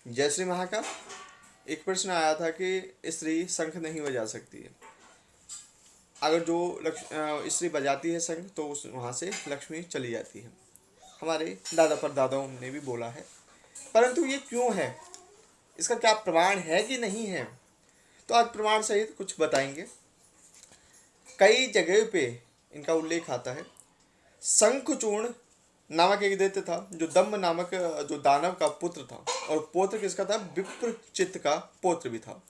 जय श्री महाकाल। एक प्रश्न आया था कि स्त्री शंख नहीं बजा सकती है। अगर जो स्त्री बजाती है शंख तो उस वहाँ से लक्ष्मी चली जाती है। हमारे दादा परदादाओं ने भी बोला है, परंतु ये क्यों है, इसका क्या प्रमाण है कि नहीं है, तो आज प्रमाण सहित कुछ बताएंगे। कई जगह पे इनका उल्लेख आता है। शंखचूर्ण नामक एक दैत्य था जो दम्भ नामक जो दानव का पुत्र था, और पौत्र किसका था? विप्रचित्त का पौत्र भी था।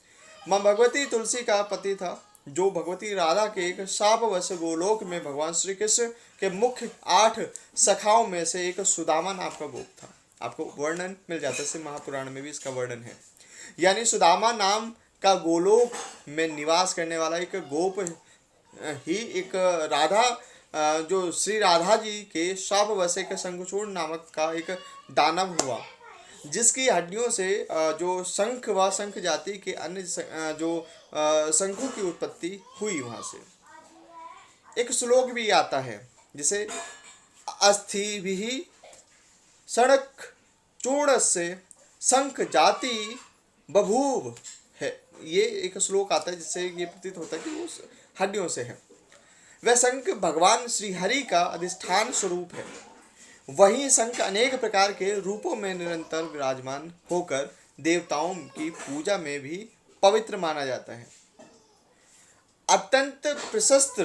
माँ भगवती तुलसी का पति था, जो भगवती राधा के एक शापवश गोलोक में भगवान श्री कृष्ण के मुख्य 8 सखाओं में से एक सुदामा नाम का गोप था। आपको वर्णन मिल जाता है, महापुराण में भी इसका वर्णन है। यानी सुदामा नाम का गोलोक में निवास करने वाला एक गोप ही एक राधा जो श्री राधा जी के शापवश एक शंखचूर्ण नामक का एक दानव हुआ, जिसकी हड्डियों से जो शंख व शंख जाति के अन्य जो शंखों की उत्पत्ति हुई। वहाँ से एक श्लोक भी आता है जिसे अस्थि भी सड़क चूर्ण से शंख जाति बभूव है। ये एक श्लोक आता है जिससे ये प्रतीत होता है कि वो हड्डियों से है। वह शंख भगवान श्री हरि का अधिष्ठान स्वरूप है। वही शंख अनेक प्रकार के रूपों में निरंतर विराजमान होकर देवताओं की पूजा में भी पवित्र माना जाता है। अत्यंत प्रशस्त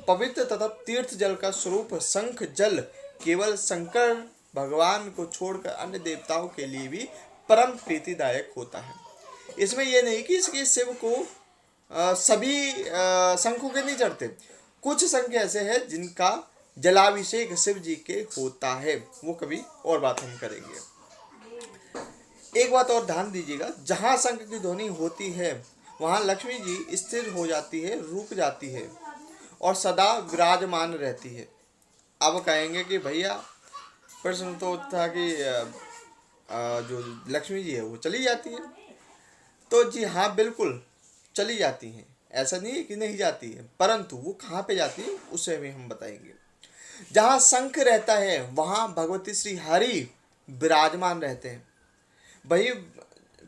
पवित्र तथा तीर्थ जल का स्वरूप शंख जल केवल शंकर भगवान को छोड़कर अन्य देवताओं के लिए भी परम प्रीतिदायक होता है। इसमें यह नहीं कि इसके शिव को सभी शंखों के नहीं चढ़ते। कुछ शंख ऐसे हैं जिनका जलाभिषेक शिव जी के होता है, वो कभी और बात हम करेंगे। एक बात और ध्यान दीजिएगा, जहाँ शंख की ध्वनि होती है वहाँ लक्ष्मी जी स्थिर हो जाती है, रुक जाती है और सदा विराजमान रहती है। अब कहेंगे कि भैया प्रश्न तो था कि जो लक्ष्मी जी है वो चली जाती है, तो जी हाँ बिल्कुल चली जाती हैं। ऐसा नहीं है कि नहीं जाती है, परंतु वो कहाँ पे जाती है उसे भी हम बताएंगे। जहाँ शंख रहता है वहाँ भगवती श्री हरि विराजमान रहते हैं। वही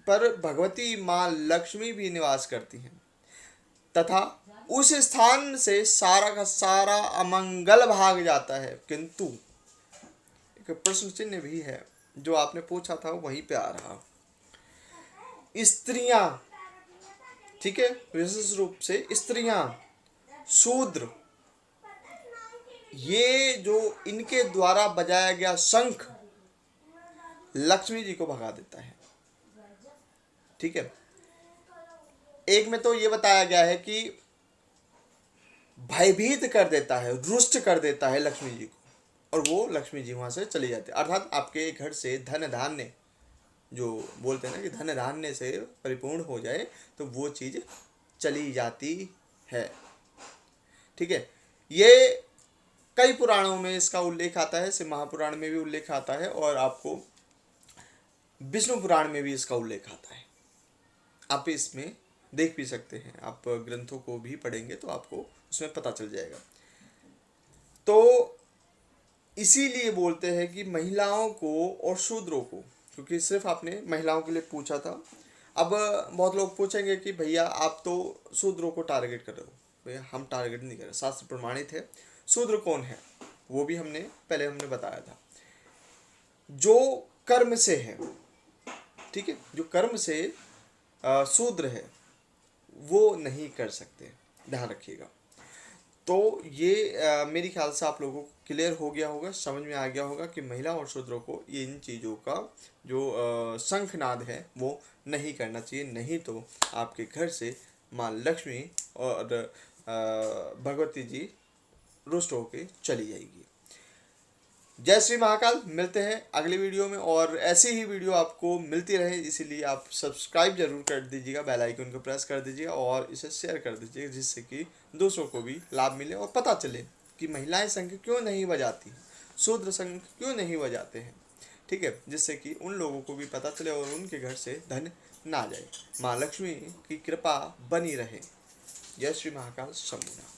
पर भगवती माँ लक्ष्मी भी निवास करती हैं तथा उस स्थान से सारा का सारा अमंगल भाग जाता है। किंतु एक प्रश्न चिन्ह भी है जो आपने पूछा था, वहीं पे आ रहा। स्त्रियां, ठीक है, विशेष रूप से स्त्रियां, शूद्र, ये जो इनके द्वारा बजाया गया शंख लक्ष्मी जी को भगा देता है। ठीक है, एक में तो ये बताया गया है कि भयभीत कर देता है, रुष्ट कर देता है लक्ष्मी जी को, और वो लक्ष्मी जी वहां से चली जाती है। अर्थात आपके घर से धन धान्य, जो बोलते हैं ना कि धन धान्य से परिपूर्ण हो जाए, तो वो चीज चली जाती है। ठीक है, ये कई पुराणों में इसका उल्लेख आता है, शिव महापुराण में भी उल्लेख आता है और आपको विष्णु पुराण में भी इसका उल्लेख आता है। आप इसमें देख भी सकते हैं, आप ग्रंथों को भी पढ़ेंगे तो आपको उसमें पता चल जाएगा। तो इसीलिए बोलते हैं कि महिलाओं को और शूद्रों को, क्योंकि सिर्फ आपने महिलाओं के लिए पूछा था। अब बहुत लोग पूछेंगे कि भैया आप तो शूद्रों को टारगेट कर रहे हो। भैया हम टारगेट नहीं कर रहे, शास्त्र प्रमाणित है। शूद्र कौन है वो भी हमने बताया था। जो कर्म से है, ठीक है, जो कर्म से शूद्र है वो नहीं कर सकते, ध्यान रखिएगा। तो ये मेरी ख्याल से आप लोगों को क्लियर हो गया होगा, समझ में आ गया होगा कि महिला और शूद्रों को इन चीज़ों का जो शंखनाद है वो नहीं करना चाहिए, नहीं तो आपके घर से माँ लक्ष्मी और भगवती जी रुष्ट होके चली जाएगी। जय श्री महाकाल। मिलते हैं अगली वीडियो में, और ऐसी ही वीडियो आपको मिलती रहे इसीलिए आप सब्सक्राइब जरूर कर दीजिएगा, बेल आइकन को प्रेस कर दीजिएगा और इसे शेयर कर दीजिएगा, जिससे कि दूसरों को भी लाभ मिले और पता चले कि महिलाएं शंख क्यों नहीं बजाती, शूद्र शंख क्यों नहीं बजाते हैं। ठीक है, जिससे कि उन लोगों को भी पता चले और उनके घर से धन ना जाए। माँ लक्ष्मी की कृपा बनी रहे। जय श्री महाकाल। शंभु।